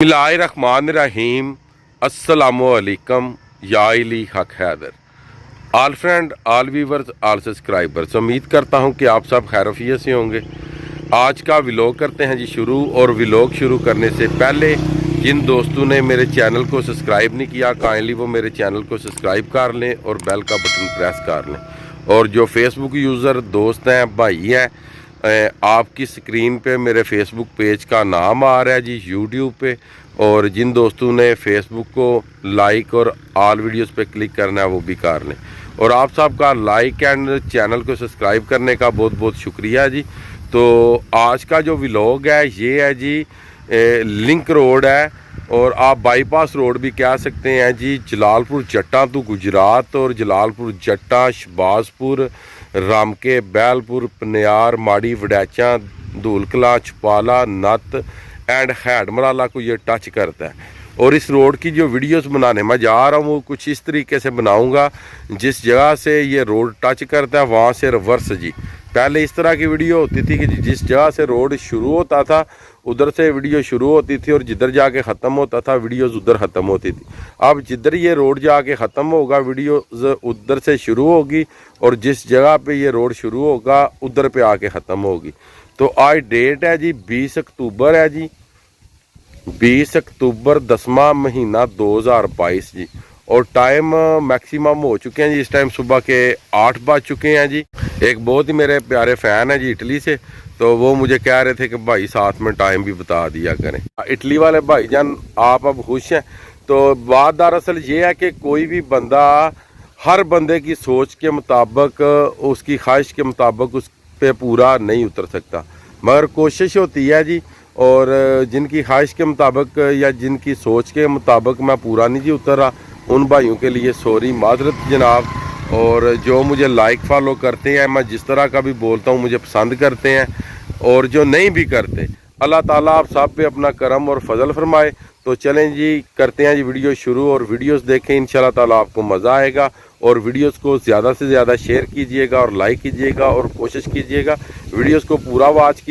बिस्मिल्लाहिर्रहमानिर्रहीम अस्सलामुअलैकुम या अली हक Haider. All friend, all viewers, all subscribers, उम्मीद करता हूं कि आप सब खैरियत से होंगे। आज का व्लॉग करते हैं जी शुरू। और व्लॉग शुरू करने से पहले जिन दोस्तों ने मेरे चैनल को सब्सक्राइब नहीं किया, काइंडली वो मेरे चैनल को सब्सक्राइब कर लें और बेल का बटन प्रेस कर लें। और जो फेसबुक यूज़र दोस्त हैं, भाई हैं, आपकी स्क्रीन पे मेरे फेसबुक पेज का नाम आ रहा है जी यूट्यूब पे। और जिन दोस्तों ने फेसबुक को लाइक और ऑल वीडियोस पे क्लिक करना है वो भी कर लें। और आप सब का लाइक एंड चैनल को सब्सक्राइब करने का बहुत बहुत शुक्रिया जी। तो आज का जो व्लॉग है ये है जी लिंक रोड है, और आप बाईपास रोड भी कह सकते हैं जी। जलालपुर जट्टा तो गुजरात और जलालपुर जट्टा, शहबाजपुर, रामके, बैलपुर, पनियार, माड़ी, वडैचा, धूलकला, छपाला, नत एंड हैडमराला को ये टच करता है। और इस रोड की जो वीडियोस बनाने मैं जा रहा हूँ वो कुछ इस तरीके से बनाऊँगा, जिस जगह से ये रोड टच करता है वहाँ से रिवर्स जी। पहले इस तरह की वीडियो होती थी कि जिस जगह से रोड शुरू होता था उधर से वीडियो शुरू होती थी और जिधर जाके ख़त्म होता था वीडियोस उधर ख़त्म होती थी। अब जिधर ये रोड जाके ख़त्म होगा वीडियोस उधर से शुरू होगी, और जिस जगह पे ये रोड शुरू होगा उधर पे आके ख़त्म होगी। तो आज डेट है जी 20 अक्टूबर है जी, 20 अक्टूबर 10वां महीना 2022 जी। और टाइम मैक्सिमम हो चुके हैं जी, इस टाइम सुबह के 8 बज चुके हैं जी। एक बहुत ही मेरे प्यारे फ़ैन हैं जी इटली से, तो वो मुझे कह रहे थे कि भाई साथ में टाइम भी बता दिया करें। इटली वाले भाईजान आप अब खुश हैं? तो बात दरअसल ये है कि कोई भी बंदा हर बंदे की सोच के मुताबिक, उसकी ख्वाहिश के मुताबिक उस पे पूरा नहीं उतर सकता, मगर कोशिश होती है जी। और जिनकी ख्वाहिश के मुताबिक या जिनकी सोच के मुताबिक मैं पूरा नहीं जी उतर रहा, उन भाइयों के लिए सॉरी, माजरत जनाब। और जो मुझे लाइक फॉलो करते हैं, मैं जिस तरह का भी बोलता हूँ मुझे पसंद करते हैं, और जो नहीं भी करते, अल्लाह ताला आप सब पे अपना करम और फजल फरमाए। तो चलें जी, करते हैं जी वीडियो शुरू। और वीडियोस देखें, इंशाल्लाह ताला आपको मज़ा आएगा। और वीडियोस को ज़्यादा से ज़्यादा शेयर कीजिएगा और लाइक कीजिएगा, और कोशिश कीजिएगा वीडियोस को पूरा वॉच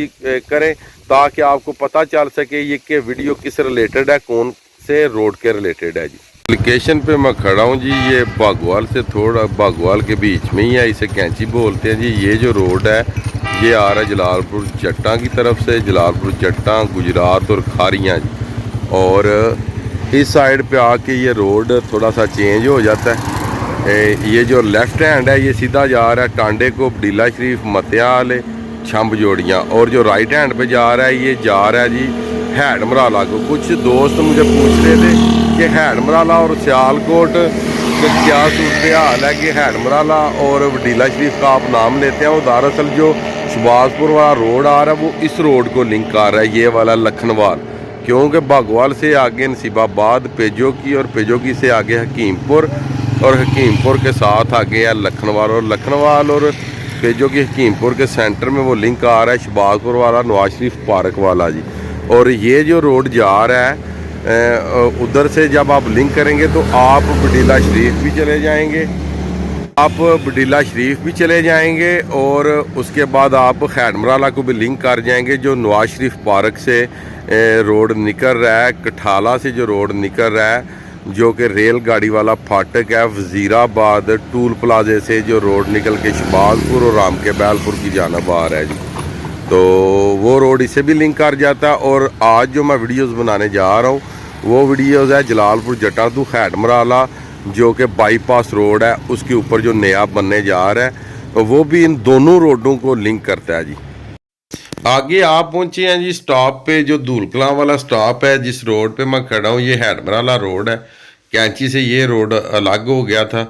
करें ताकि आपको पता चल सके ये कि वीडियो किस रिलेटेड है, कौन से रोड के रिलेटेड है जी। लोकेशन पे मैं खड़ा हूँ जी, ये बागवाल से थोड़ा, बागवाल के बीच में ही है, इसे कैंची बोलते हैं जी। ये जो रोड है ये आ रहा है जलालपुर जट्टा की तरफ से, जलालपुर जट्टा, गुजरात और खारियाँ जी। और इस साइड पे आके ये रोड थोड़ा सा चेंज हो जाता है। ये जो लेफ़्ट हैंड है ये सीधा जा रहा है टांडे को, बडीला शरीफ, मतियाल, छंब जोड़ियाँ। और जो राइट हैंड पे जा रहा है ये जा रहा है जी हैडमराला को। कुछ दोस्त मुझे पूछ रहे थे कि हैडमराला और सियालकोट का क्या सूरत हाल है, कि हैडमराला और बडीला शरीफ का आप नाम लेते हैं, वो दरअसल जो शहबाजपुर वाला रोड आ रहा है वो इस रोड को लिंक कर रहा है, ये वाला लखनवाल। क्योंकि बागवाल से आगे नसीबाबाद, पेजोकी, और पेजोकी से आगे हकीमपुर, और हकीमपुर के साथ आगे है लखनवाल। और लखनवाल और पेजोकी, हकीमपुर के सेंटर में वो लिंक आ रहा है शहबाजपुर वाला, नवाज शरीफ पार्क वाला जी। और ये जो रोड जा रहा है उधर से जब आप लिंक करेंगे तो आप बडीला शरीफ भी चले जाएंगे, और उसके बाद आप हैडमराला को भी लिंक कर जाएंगे। जो नवाज शरीफ पार्क से रोड निकल रहा है, कठाला से जो रोड निकल रहा है, जो कि रेल गाड़ी वाला फाटक है, वजीराबाद टूल प्लाजे से जो रोड निकल के शहबाजपुर और राम के बैलपुर की जानब आ रहा है जी, तो वो रोड इसे भी लिंक कर जाता है। और आज जो मैं वीडियोस बनाने जा रहा हूँ वो वीडियोस है जलालपुर जट्टा टू हैडमराला, जो कि बाईपास रोड है, उसके ऊपर जो नया बनने जा रहा है, तो वो भी इन दोनों रोडों को लिंक करता है जी। आगे आप पहुंचे हैं जी स्टॉप पे, जो धूलकला वाला स्टॉप है। जिस रोड पे मैं खड़ा हूँ ये हैडमराला रोड है, कैंची से ये रोड अलग हो गया था।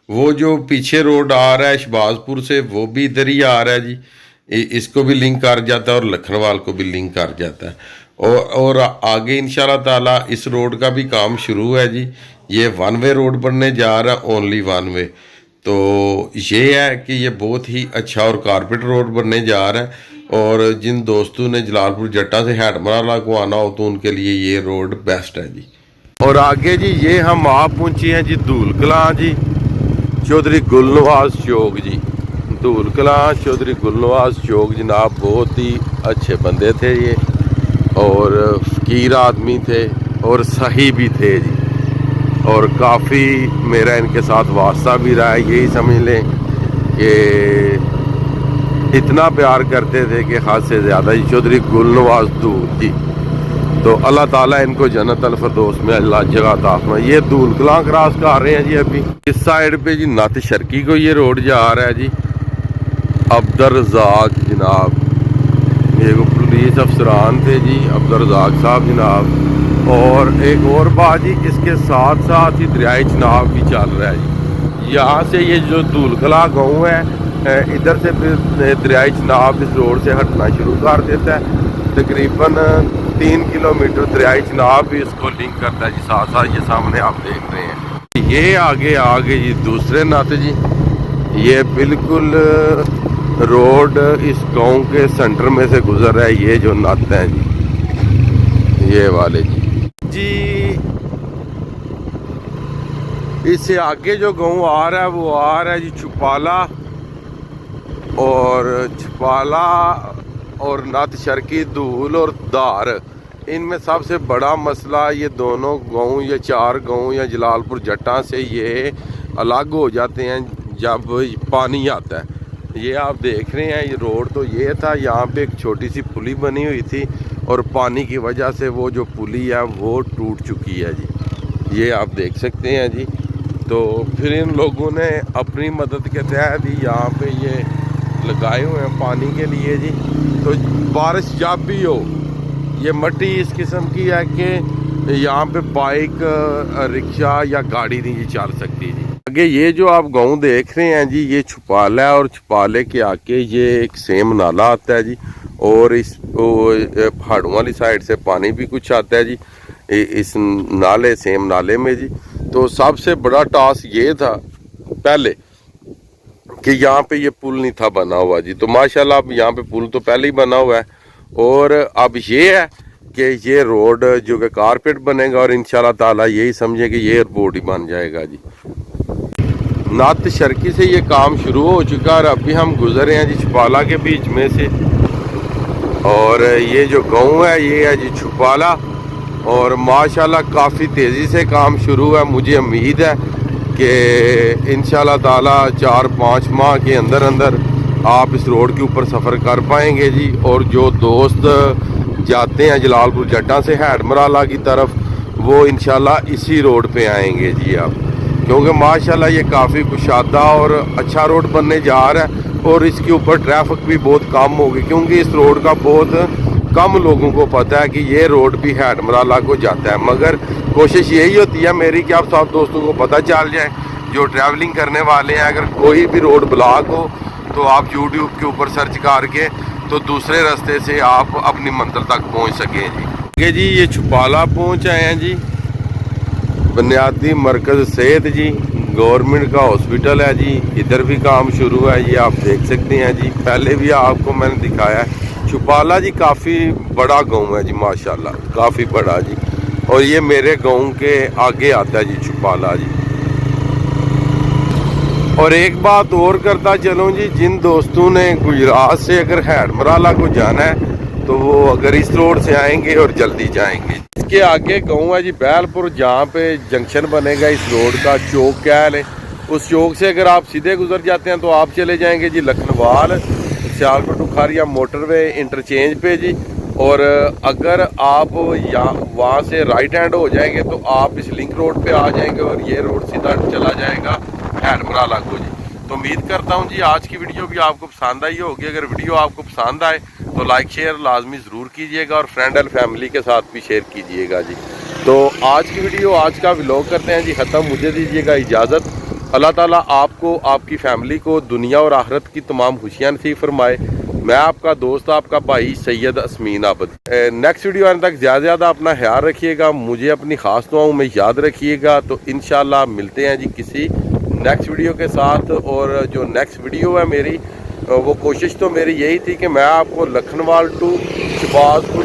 वो जो पीछे रोड आ रहा है शहबाजपुर से वो भी इधर ही आ रहा है जी, इसको भी लिंक कर जाता है और लखनवाल को भी लिंक कर जाता है। और आगे इंशाल्लाह ताला इस रोड का भी काम शुरू है जी। ये वन वे रोड बनने जा रहा है, ओनली वन वे। तो ये है कि ये बहुत ही अच्छा और कारपेट रोड बनने जा रहा है। और जिन दोस्तों ने जलालपुर जट्टा से हैडमराला को आना हो तो उनके लिए ये रोड बेस्ट है जी। और आगे जी ये हम आप पहुँचे हैं जी धूलकला जी, चौधरी गुलनवाज चौक जी। धूलकला चौधरी गुलनवाज चौक जनाब बहुत ही अच्छे बंदे थे ये, और फ़कीर आदमी थे, اور صحیح بھی تھے جی، اور کافی میرا ان کے ساتھ واسطہ بھی رہا ہے. یہی سمجھ لیں کہ اتنا پیار کرتے تھے کہ حد سے زیادہ جی. چودھری گل نواز دول جی، تو اللہ تعالیٰ ان کو جنت الفردوس میں اللہ جگہ عطا فرمائے. یہ دول کلاں کراس کر رہے ہیں جی. ابھی اس سائڈ پہ جی نت شرکی کو یہ روڈ جا رہا ہے جی. عبدالرزاق جناب، یہ پولیس افسران تھے جی، عبدالرزاق صاحب جناب. اور ایک اور بات جی، اس کے ساتھ ساتھ ہی دریائے چناب بھی چل رہا ہے جی. یہاں سے یہ جو دھولکلا گاؤں ہے، ادھر سے پھر دریائے چناب اس روڈ سے ہٹنا شروع کر دیتا ہے. تقریباً 3 کلومیٹر دریائے چناب بھی اس کو لنک کرتا ہے جی. ساتھ ساتھ یہ سامنے آپ دیکھ رہے ہیں. یہ آگے جی دوسرے نت جی. یہ بالکل روڈ اس گاؤں کے سینٹر میں سے گزر رہا ہے. یہ جو نت ہیں جی، یہ والے جی. اس سے آگے جو گاؤں آ رہا ہے وہ آ رہا ہے جی چھپالا. اور چھپالا اور نت شرکی، دھول اور دار، ان میں سب سے بڑا مسئلہ یہ دونوں گاؤں یا 4 گاؤں یا جلال پور جٹاں سے یہ الگ ہو جاتے ہیں جب پانی آتا ہے. یہ آپ دیکھ رہے ہیں، یہ روڈ تو یہ تھا، یہاں پہ ایک چھوٹی سی پلی بنی ہوئی تھی اور پانی کی وجہ سے وہ جو پلی ہے وہ ٹوٹ چکی ہے جی. یہ آپ دیکھ سکتے ہیں جی. تو پھر ان لوگوں نے اپنی مدد کے تحت ہی یہاں پہ یہ لگائے ہوئے ہیں پانی کے لیے جی. تو بارش جب بھی ہو، یہ مٹی اس قسم کی ہے کہ یہاں پہ بائک، رکشہ یا گاڑی نہیں چل سکتی جی. آگے یہ جو آپ گاؤں دیکھ رہے ہیں جی، یہ چھپالا ہے، اور چھپالے کے آگے یہ ایک سیم نالا آتا ہے جی. اور اس پہاڑوں والی سائڈ سے پانی بھی کچھ آتا ہے جی اس نالے، سیم نالے میں جی. تو سب سے بڑا ٹاسک یہ تھا پہلے کہ یہاں پہ یہ پل نہیں تھا بنا ہوا جی. تو ماشاءاللہ اب یہاں پہ پل تو پہلے ہی بنا ہوا ہے. اور اب یہ ہے کہ یہ روڈ جو کہ کارپیٹ بنے گا، اور انشاءاللہ تعالی یہی سمجھے کہ یہ ایئرپورٹ ہی بن جائے گا جی. نت شرکی سے یہ کام شروع ہو چکا اور ابھی ہم گزرے ہیں جی چھپالا کے بیچ میں سے. اور یہ جو گاؤں ہے یہ ہے جی چھپالا. اور ماشاءاللہ کافی تیزی سے کام شروع ہے. مجھے امید ہے کہ انشاءاللہ تعالی 4-5 ماہ کے اندر آپ اس روڈ کے اوپر سفر کر پائیں گے جی. اور جو دوست جاتے ہیں جلال پور جٹاں سے ہیڈ مرالہ کی طرف، وہ انشاءاللہ اسی روڈ پہ آئیں گے جی آپ. کیونکہ ماشاءاللہ یہ کافی کشادہ اور اچھا روڈ بننے جا رہا ہے. اور اس کے اوپر ٹریفک بھی بہت کم ہوگی، کیونکہ اس روڈ کا بہت کم لوگوں کو پتہ ہے کہ یہ روڈ بھی ہیڈ مرالہ کو جاتا ہے. مگر کوشش یہی ہوتی ہے میری کہ آپ سب دوستوں کو پتہ چل جائے جو ٹریولنگ کرنے والے ہیں. اگر کوئی بھی روڈ بلاک ہو تو آپ یوٹیوب کے اوپر سرچ کر کے تو دوسرے راستے سے آپ اپنی منزل تک پہنچ سکیں جی. یہ چھپالا پہنچ آئے ہیں جی. بنیادی مرکز صحت جی، گورنمنٹ کا ہاسپٹل ہے جی. ادھر بھی کام شروع ہے، یہ آپ دیکھ سکتے ہیں جی. پہلے بھی آپ کو میں نے دکھایا ہے. چھپالا جی کافی بڑا گاؤں ہے جی، ماشاءاللہ کافی بڑا جی. اور یہ میرے گاؤں کے آگے آتا ہے جی چھپالا جی. اور ایک بات اور کرتا چلوں جی، جن دوستوں نے گجرات سے اگر ہیڈ مرالہ کو جانا ہے تو وہ اگر اس روڈ سے آئیں گے اور جلدی جائیں گے. اس کے آگے گاؤں ہے جی بیل پور، جہاں پہ جنکشن بنے گا اس روڈ کا، چوک کہہ لیں. اس چوک سے اگر آپ سیدھے گزر جاتے ہیں تو آپ چلے جائیں گے جی لکھنوال، سیالکوٹ ٹکھاریا موٹر وے انٹرچینج پہ جی. اور اگر آپ وہاں سے رائٹ ہینڈ ہو جائیں گے تو آپ اس لنک روڈ پہ آ جائیں گے، اور یہ روڈ سیدھا چلا جائے گا ہیڈ مرالہ کو جی. تو امید کرتا ہوں جی آج کی ویڈیو بھی آپ کو پسند آئی ہوگی. اگر ویڈیو آپ کو پسند آئے تو لائک شیئر لازمی ضرور کیجیے گا، اور فرینڈ اینڈ فیملی کے ساتھ بھی شیئر کیجیے گا جی. تو آج کی ویڈیو، آج کا ولاگ کرتے ہیں جی ختم. مجھے دیجیے گا اجازت. اللہ تعالیٰ آپ کو، آپ کی فیملی کو دنیا اور آخرت کی تمام خوشیاں نصیب فرمائے. میں آپ کا دوست، آپ کا بھائی سید اسمین عابد. نیکسٹ ویڈیو آنے تک زیادہ اپنا خیال رکھیے گا. مجھے اپنی خاص دعاؤں میں یاد رکھیے گا. تو انشاءاللہ ملتے ہیں جی کسی نیکسٹ ویڈیو کے ساتھ. اور جو نیکسٹ ویڈیو ہے میری، وہ کوشش تو میری یہی تھی کہ میں آپ کو لکھنوال ٹو شہباز پور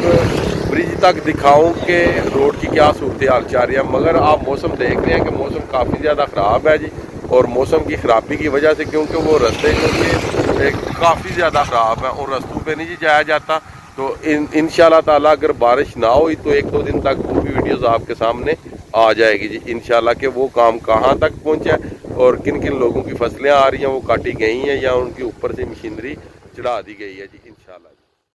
برج تک دکھاؤں کہ روڈ کی کیا صورتحال چل رہی ہے. مگر آپ موسم دیکھ رہے ہیں کہ موسم کافی زیادہ خراب ہے جی. اور موسم کی خرابی کی وجہ سے، کیونکہ وہ رستے جو کہ کافی زیادہ خراب ہیں اور رستوں پہ نہیں جی جایا جاتا. تو انشاءاللہ تعالیٰ اگر بارش نہ ہوئی تو 1-2 دن تک وہ بھی वीडियोस आपके सामने आ जाएगी जी इंशाल्लाह कि वो काम कहाँ तक पहुँचा है और किन किन लोगों की फसलें आ रही हैं, वो काटी गई हैं या उनके ऊपर से मशीनरी चढ़ा दी गई है जी इंशाल्लाह।